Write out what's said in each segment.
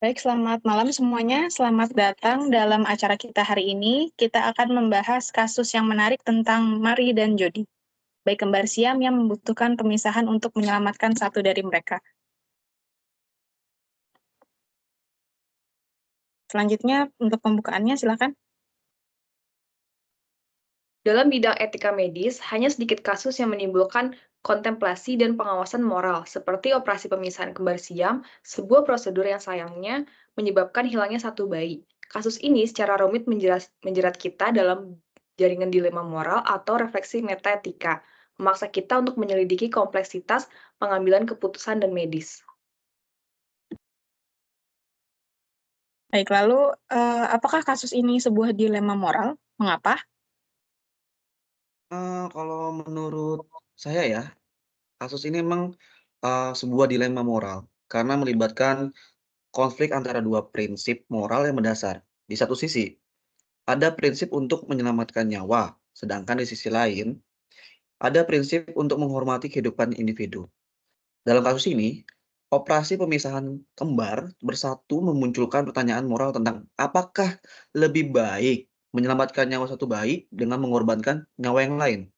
Baik, selamat malam semuanya. Selamat datang dalam acara kita hari ini. Kita akan membahas kasus yang menarik tentang Mari dan Jody, bayi kembar Siam yang membutuhkan pemisahan untuk menyelamatkan satu dari mereka. Selanjutnya, untuk pembukaannya, silakan. Dalam bidang etika medis, hanya sedikit kasus yang menimbulkan kontemplasi dan pengawasan moral, seperti operasi pemisahan kembar siam, sebuah prosedur yang sayangnya menyebabkan hilangnya satu bayi. Kasus ini secara rumit menjerat kita dalam jaringan dilema moral atau refleksi metaetika, memaksa kita untuk menyelidiki kompleksitas pengambilan keputusan dan medis. Baik, lalu apakah kasus ini sebuah dilema moral? Mengapa? Kalau menurut saya ya, kasus ini memang, sebuah dilema moral, karena melibatkan konflik antara 2 prinsip moral yang mendasar. Di satu sisi, ada prinsip untuk menyelamatkan nyawa, sedangkan di sisi lain, ada prinsip untuk menghormati kehidupan individu. Dalam kasus ini, operasi pemisahan kembar bersatu memunculkan pertanyaan moral tentang apakah lebih baik menyelamatkan nyawa satu bayi dengan mengorbankan nyawa yang lain?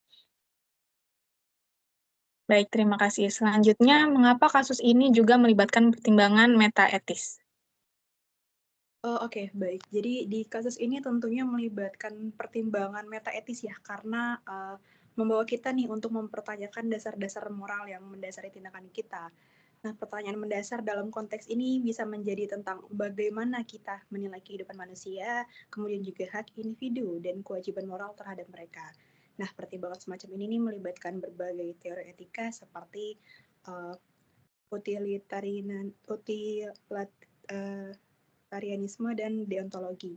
Baik, terima kasih. Selanjutnya, mengapa kasus ini juga melibatkan pertimbangan metaetis? Oke, baik. Jadi di kasus ini tentunya melibatkan pertimbangan metaetis ya, karena membawa kita nih untuk mempertanyakan dasar-dasar moral yang mendasari tindakan kita. Nah, pertanyaan mendasar dalam konteks ini bisa menjadi tentang bagaimana kita menilai kehidupan manusia, kemudian juga hak individu dan kewajiban moral terhadap mereka. Nah, pertimbangan semacam ini nih melibatkan berbagai teori etika seperti uh, utilitarianisme dan deontologi.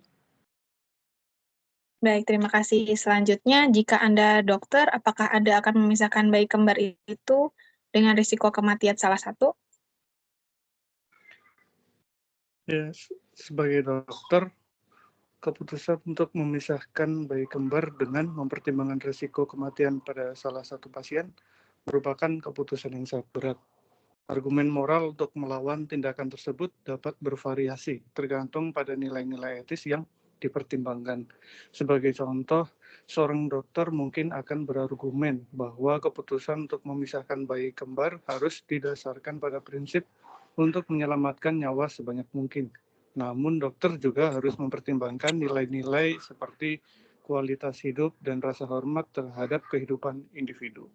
Baik, terima kasih. Selanjutnya, jika Anda dokter, apakah Anda akan memisahkan bayi kembar itu dengan risiko kematian salah satu? Ya, sebagai dokter, keputusan untuk memisahkan bayi kembar dengan mempertimbangkan risiko kematian pada salah satu pasien merupakan keputusan yang sangat berat. Argumen moral untuk melawan tindakan tersebut dapat bervariasi, tergantung pada nilai-nilai etis yang dipertimbangkan. Sebagai contoh, seorang dokter mungkin akan berargumen bahwa keputusan untuk memisahkan bayi kembar harus didasarkan pada prinsip untuk menyelamatkan nyawa sebanyak mungkin. Namun dokter juga harus mempertimbangkan nilai-nilai seperti kualitas hidup dan rasa hormat terhadap kehidupan individu.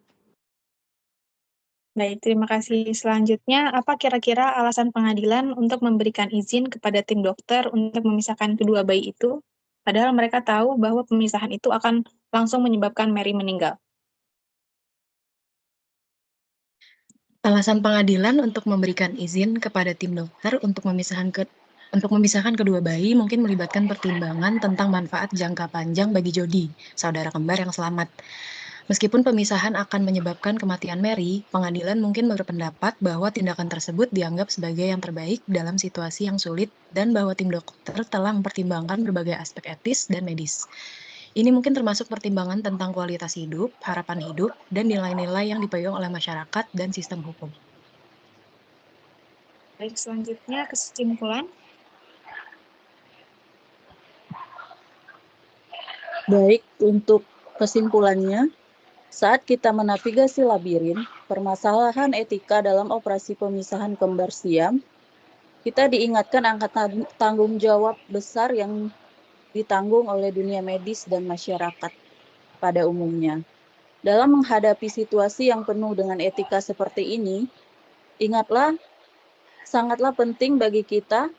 Baik, terima kasih. Selanjutnya, apa kira-kira alasan pengadilan untuk memberikan izin kepada tim dokter untuk memisahkan kedua bayi itu, padahal mereka tahu bahwa pemisahan itu akan langsung menyebabkan Mary meninggal? Alasan pengadilan untuk memberikan izin kepada tim dokter untuk memisahkan kedua bayi mungkin melibatkan pertimbangan tentang manfaat jangka panjang bagi Jody, saudara kembar yang selamat. Meskipun pemisahan akan menyebabkan kematian Mary, pengadilan mungkin berpendapat bahwa tindakan tersebut dianggap sebagai yang terbaik dalam situasi yang sulit dan bahwa tim dokter telah mempertimbangkan berbagai aspek etis dan medis. Ini mungkin termasuk pertimbangan tentang kualitas hidup, harapan hidup, dan nilai-nilai yang dipegang oleh masyarakat dan sistem hukum. Baik, selanjutnya kesimpulan. Baik, untuk kesimpulannya, saat kita menavigasi labirin, permasalahan etika dalam operasi pemisahan kembar siam, kita diingatkan angka tanggung jawab besar yang ditanggung oleh dunia medis dan masyarakat pada umumnya. Dalam menghadapi situasi yang penuh dengan etika seperti ini, ingatlah, sangatlah penting bagi kita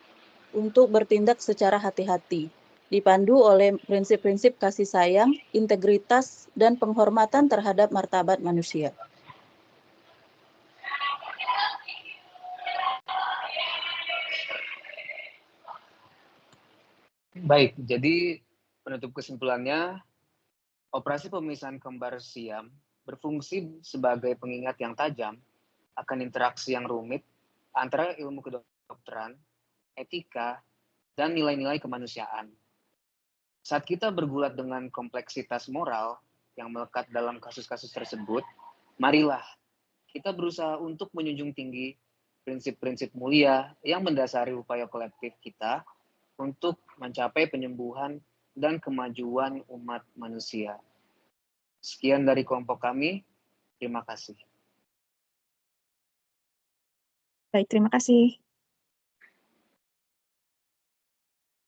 untuk bertindak secara hati-hati, dipandu oleh prinsip-prinsip kasih sayang, integritas, dan penghormatan terhadap martabat manusia. Baik, jadi penutup kesimpulannya, operasi pemisahan kembar siam berfungsi sebagai pengingat yang tajam akan interaksi yang rumit antara ilmu kedokteran, etika, dan nilai-nilai kemanusiaan. Saat kita bergulat dengan kompleksitas moral yang melekat dalam kasus-kasus tersebut, marilah kita berusaha untuk menjunjung tinggi prinsip-prinsip mulia yang mendasari upaya kolektif kita untuk mencapai penyembuhan dan kemajuan umat manusia. Sekian dari kelompok kami. Terima kasih. Baik, terima kasih.